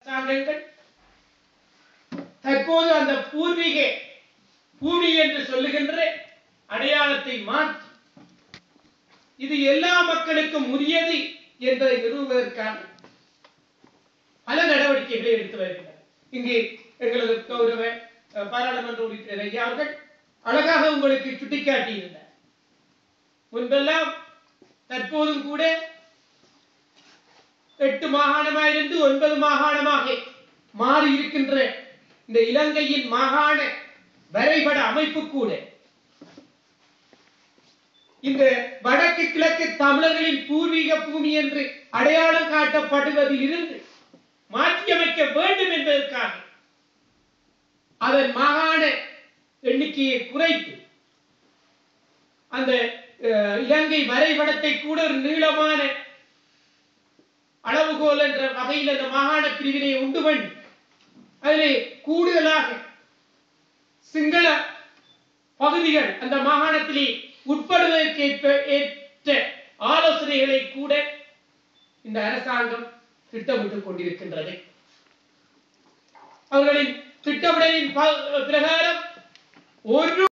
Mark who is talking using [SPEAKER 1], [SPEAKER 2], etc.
[SPEAKER 1] அரசாங்கங்கள் தற்போது அந்த பூர்வீக பூமி என்று சொல்லுகின்ற அடையாளத்தை மாற்றி இது எல்லா மக்களுக்கும் உரியது என்பதை நிறுவுவதற்கான பல நடவடிக்கைகளை எடுத்து வருகின்றனர். இங்கே எங்களது கௌரவ பாராளுமன்ற உறுப்பினர் ஐயா அவர்கள் அழகாக உங்களுக்கு சுட்டிக்காட்டியிருந்தார். முன்பெல்லாம் தற்போதும் கூட 8 மாகாணமாயிருந்து 9 மாகாணமாக மாறி இருக்கின்ற இந்த இலங்கையின் மாகாண வரைபட அமைப்பு கூட இந்த வடக்கு கிழக்கு தமிழர்களின் பூர்வீக பூமி என்று அடையாளம் காட்டப்படுவதில் இருந்து மாற்றியமைக்க வேண்டும் என்பதற்காக அதன் மாகாண எண்ணிக்கையை குறைத்து அந்த இலங்கை வரைபடத்தை கூட ஒரு நீளமான அளவுகோல் என்ற வகையில் அந்த மாகாண பிரிவினை உண்டு பண்ணி அதிலே கூடுதலாக சிங்கள பகுதிகள் அந்த மாகாணத்திலே உட்படுவதற்கு ஏற்ற ஆலோசனைகளை கூட இந்த அரசாங்கம் திட்டமிட்டுக் கொண்டிருக்கின்றது. அவர்களின் திட்டமிடலின் பிரகாரம் ஒரு